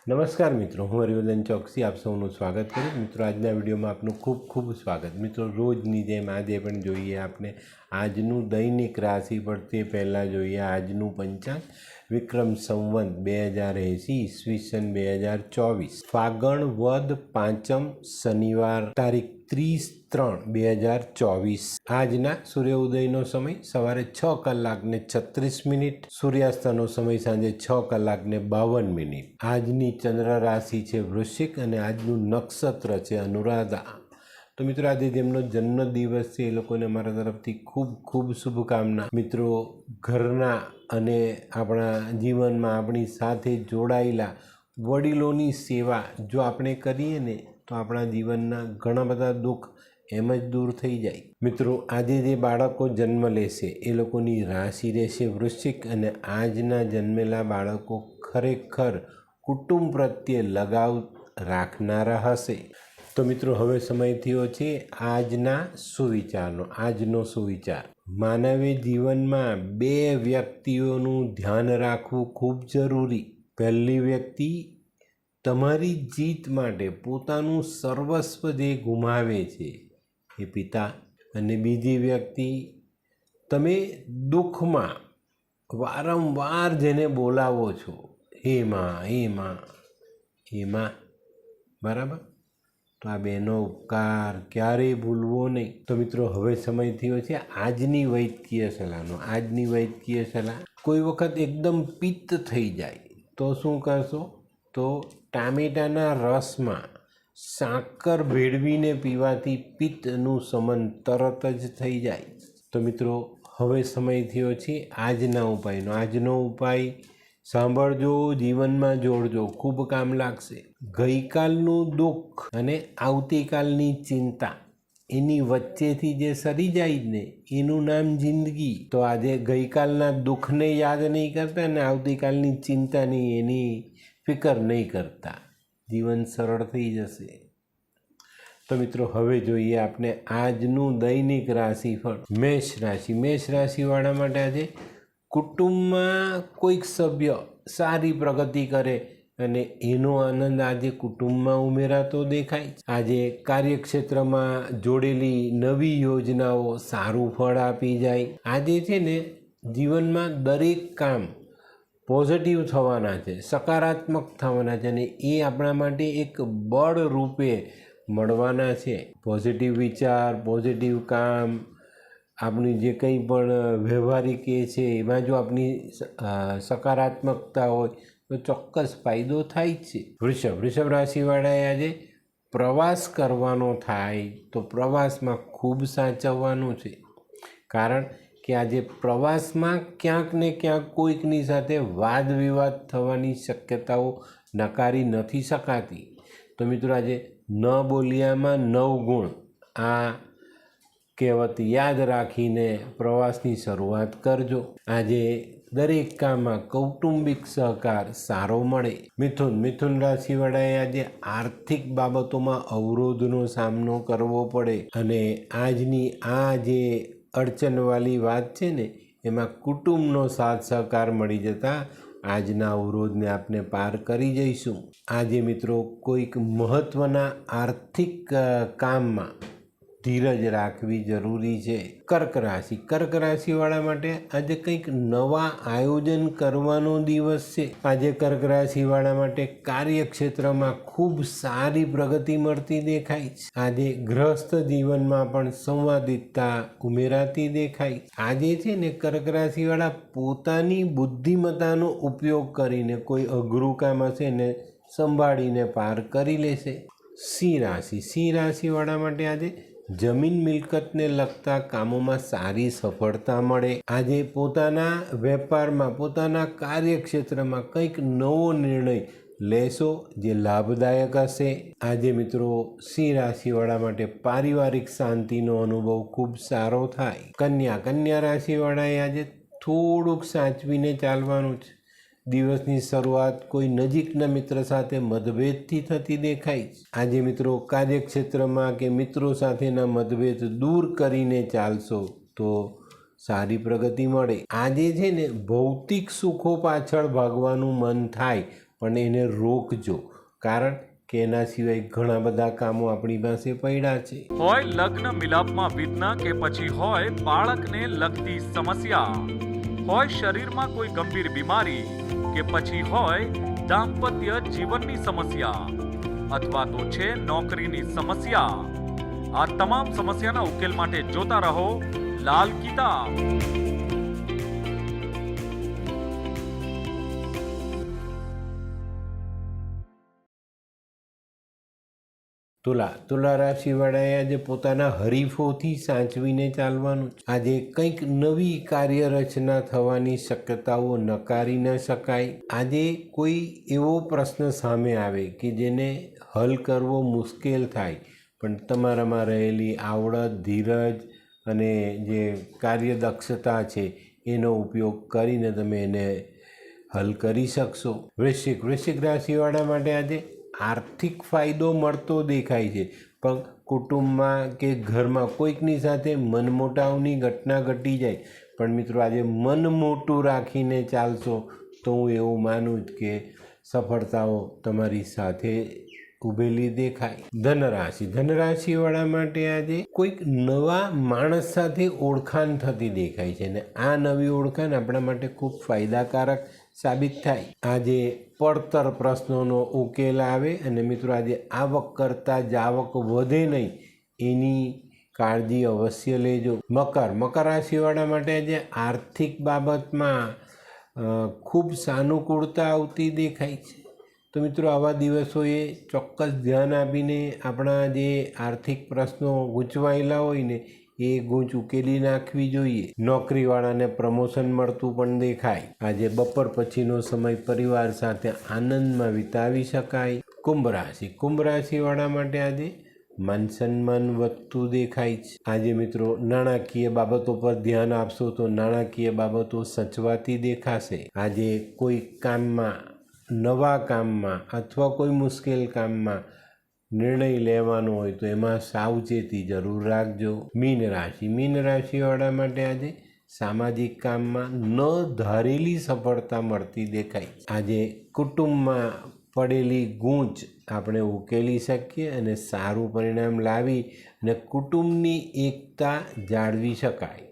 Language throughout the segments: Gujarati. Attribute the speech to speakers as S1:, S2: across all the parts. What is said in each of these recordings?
S1: નમસ્કાર મિત્રો, હું હરિવર્ધન ચોકસી આપ સૌનું સ્વાગત કરું। મિત્રો, આજના વિડીયોમાં આપનું ખૂબ ખૂબ સ્વાગત। મિત્રો, રોજની જેમ આજે પણ જોઈએ આપણે આજનું દૈનિક રાશિફળ। તે પહેલાં જોઈએ આજનું પંચાંગ। વિક્રમ સંવત 2080 ઈસવીસન 2024 ફાગણ વદ પાંચમ શનિવાર તારીખ 30/3/2024। આજના સૂર્ય ઉદયનો સમય સવારે 6 કલાકને 36 મિનિટ, સૂર્યાસ્તનો સમય સાંજે 6 કલાકને 52 મિનિટ। આજની ચંદ્ર રાશિ છે વૃશ્ચિક અને આજનું નક્ષત્ર છે અનુરાધા। તો મિત્રો, આજે જેમનો જન્મદિવસ છે એ લોકોને મારા તરફથી ખૂબ ખૂબ શુભકામના। મિત્રો, ઘરના અને આપણા જીવનમાં આપણી સાથે જોડાયેલા વડીલોની સેવા જો આપણે કરીએ ને તો આપણા જીવનના ઘણા બધા દુઃખ એમ જ દૂર થઈ જાય। મિત્રો, આજે જે બાળકો જન્મ લેશે એ લોકોની રાશિ રહેશે વૃશ્ચિક અને આજના જન્મેલા બાળકો ખરેખર કુટુંબ પ્રત્યે લગાવ રાખનારા હશે। તો મિત્રો, હવે સમય થયો છે આજના સુવિચારનો। આજનો સુવિચાર: માનવે જીવનમાં બે વ્યક્તિઓનું ધ્યાન રાખવું ખૂબ જરૂરી। પહેલી વ્યક્તિ તમારી જીત માટે પોતાનું સર્વસ્વ જે ગુમાવે છે એ પિતા, અને બીજી વ્યક્તિ તમે દુઃખમાં વારંવાર જેને બોલાવો છો, હે માં, હે માં, હે માં, બરાબર? તો આ બેનો ઉપકાર ક્યારેય ભૂલવો નહીં। તો મિત્રો, હવે સમય થયો છે આજની વૈદ્યકીય સલાહનો। આજની વૈદ્યકીય સલાહ: કોઈ વખત એકદમ પિત્ત થઈ જાય તો શું કરશો? તો ટામેટાના રસમાં સાકર ભેળવીને પીવાથી પિત્તનું શમન તરત જ થઈ જાય। તો મિત્રો, હવે સમય થયો છે આજના ઉપાયનો। આજનો ઉપાય સાંભળજો, જીવનમાં જોડજો, ખૂબ કામ લાગશે। ગઈકાલનું દુઃખ અને આવતીકાલની ચિંતા એની વચ્ચેથી જે સરી જાય ને એનું નામ જિંદગી। તો આજે ગઈકાલના દુઃખને યાદ નહીં કરતા અને આવતીકાલની ચિંતાની એની ફિકર નહીં કરતા, જીવન સરળ થઈ જશે। તો મિત્રો, હવે જોઈએ આપણે આજનું દૈનિક રાશિફળ। મેષ રાશિ। મેષ રાશિવાળા માટે આજે કુટુંબમાં કોઈક સભ્ય સારી પ્રગતિ કરે અને એનો આનંદ આજે કુટુંબમાં ઉમેરાતો દેખાય। આજે કાર્યક્ષેત્રમાં જોડેલી નવી યોજનાઓ સારું ફળ આપી જાય। આજે છે ને જીવનમાં દરેક કામ પોઝિટિવ થવાના છે, સકારાત્મક થવાના છે અને એ આપણા માટે એક બળ રૂપે મળવાના છે। પોઝિટિવ વિચાર, પોઝિટિવ કામ, આપણી જે કંઈ પણ વ્યવહારિક એ છે એમાં જો આપણી સકારાત્મકતા હોય તો ચોક્કસ ફાયદો થાય જ છે। વૃષભ રાશિવાળાએ આજે પ્રવાસ કરવાનો થાય તો પ્રવાસમાં ખૂબ સાચવવાનું છે, કારણ કે આજે પ્રવાસમાં ક્યાંક ને ક્યાંક કોઈકની સાથે વાદ વિવાદ થવાની શક્યતાઓ નકારી નથી શકાતી। તો મિત્રો, આજે ન બોલ્યામાં 9 ગુણ આ કહેવત યાદ રાખીને પ્રવાસની શરૂઆત કરજો। આજે દરેક કામમાં કૌટુંબિક સહકાર સારો મળે। મિથુન રાશિવાળાએ આજે આર્થિક બાબતોમાં અવરોધનો સામનો કરવો પડે અને આજની આ જે અડચણવાળી વાત છે ને એમાં કુટુંબનો સાથ સહકાર મળી જતા આજના અવરોધને આપણે પાર કરી જઈશું। આજે મિત્રો, કોઈક મહત્ત્વના આર્થિક કામમાં ધીરજ રાખવી જરૂરી છે। કર્ક રાશિવાળા માટે આજે કંઈક નવા આયોજન કરવાનો દિવસ છે। આજે કર્ક રાશિવાળા માટે કાર્યક્ષેત્રમાં ખૂબ સારી પ્રગતિ મળતી દેખાય છે। આજે ગૃહસ્થ જીવનમાં પણ સંવાદિતતા ઉમેરાતી દેખાય। આજે છે ને કર્ક રાશિવાળા પોતાની બુદ્ધિમત્તાનો ઉપયોગ કરીને કોઈ અઘરું કામ હશે ને સંભાળીને પાર કરી લેશે। સિંહ રાશિવાળા માટે આજે જમીન મિલકતને લગતા કામોમાં સારી સફળતા મળે। આજે પોતાના વેપારમાં, પોતાના કાર્યક્ષેત્રમાં કંઈક નવો નિર્ણય લેશો જે લાભદાયક હશે। આજે મિત્રો, સિંહ રાશિવાળા માટે પારિવારિક શાંતિનો અનુભવ ખૂબ સારો થાય। કન્યા રાશિવાળાએ આજે થોડુંક સાચવીને ચાલવાનું છે। દિવસની શરૂઆત કોઈ નજીકના મિત્ર સાથે મતભેદથી થતી દેખાય છે। આજે મિત્રો, કાર્યક્ષેત્રમાં કે મિત્રો સાથેના મતભેદ દૂર કરીને ચાલશો તો સારી પ્રગતિ મળે। આજે છે ને ભૌતિક સુખો પાછળ ભાગવાનું મન થાય પણ એને રોકજો, કારણ કે એના સિવાય ઘણા બધા કામો આપણી પાસે પડ્યા છે.
S2: હોય લગ્ન મિલાપમાં વિઘ્ન કે પછી હોય બાળકને લગતી સમસ્યા, હોય શરીરમાં કોઈ ગંભીર બીમારી કે પછી હોય દાંપત્ય જીવનની સમસ્યા અથવા તો છે નોકરીની સમસ્યા, આ તમામ સમસ્યાના ઉકેલ માટે જોતા રહો લાલ કિતાબ.
S1: તુલા રાશિવાળાએ આજે પોતાના હરીફોથી સાચવીને ચાલવાનું. આજે કંઈક નવી કાર્યરચના થવાની શક્યતાઓ નકારી ન શકાય. આજે કોઈ એવો પ્રશ્ન સામે આવે કે જેને હલ કરવો મુશ્કેલ થાય, પણ તમારામાં રહેલી આવડત, ધીરજ અને જે કાર્યદક્ષતા છે એનો ઉપયોગ કરીને તમે એને હલ કરી શકશો. વૃશ્ચિક રાશિવાળા માટે આજે આર્થિક ફાયદો મળતો દેખાય છે, પણ કુટુંબમાં કે ઘરમાં કોઈકની સાથે મનમોટાવની ઘટના ઘટી જાય. પણ મિત્રો આજે મન મોટું રાખીને ચાલશો તો હું એવું માનું કે સફળતાઓ તમારી સાથે ઉભેલી દેખાય. ધનરાશિવાળા માટે આજે કોઈક નવા માણસ સાથે ઓળખાણ થતી દેખાય છે, અને આ નવી ઓળખાણ આપણા માટે ખૂબ ફાયદાકારક સાબિત થાય. આજે પડતર પ્રશ્નોનો ઉકેલ આવે અને મિત્રો આજે આવક કરતાં જાવક વધે નહીં એની કાળજી અવશ્ય લેજો. મકર રાશિવાળા માટે આજે આર્થિક બાબતમાં ખૂબ સાનુકૂળતા આવતી દેખાય છે. તો મિત્રો આવા દિવસોએ ચોક્કસ ધ્યાન આપીને આપણા જે આર્થિક પ્રશ્નો ગૂંચવાયેલા હોય ને એ ગૂંચ ઉકેલી નાખવી જોઈએ. નોકરીવાળાને પ્રમોશન મળતું પણ દેખાય. આજે બપોર પછીનો સમય પરિવાર સાથે આનંદમાં વિતાવી શકાય. કુંભ રાશિવાળા માટે આજે માન સન્માન વધતું દેખાય છે. આજે મિત્રો નાણાકીય બાબતો પર ધ્યાન આપશો તો નાણાકીય બાબતો સચવાતી દેખાશે. આજે કોઈ નવા કામમાં અથવા કોઈ મુશ્કેલ કામમાં નિર્ણય લેવાનો હોય તો એમાં સાવચેતી જરૂર રાખજો. મીન રાશિવાળા માટે આજે સામાજિક કામમાં ન ધારેલી સફળતા મળતી દેખાય. આજે કુટુંબમાં પડેલી ગૂંચ આપણે ઉકેલી શકીએ અને સારું પરિણામ લાવી અને કુટુંબની એકતા જાળવી શકાય.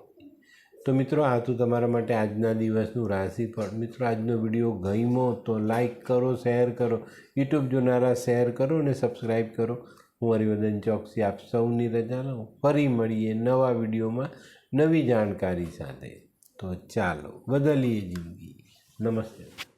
S1: તો મિત્રો આ તો તમારા માટે આજના દિવસનું રાશિફળ. મિત્રો આજનો વિડીયો ગમ્યો તો લાઈક કરો, શેર કરો, યુટ્યુબ જોનારા શેર કરો અને સબસ્ક્રાઈબ કરો. હું હરિવર્ધન ચોકસી આપ સૌની રજા લઉં. ફરી મળીએ નવા વિડીયોમાં નવી જાણકારી સાથે. તો ચાલો બદલીએ જિંદગી. નમસ્તે.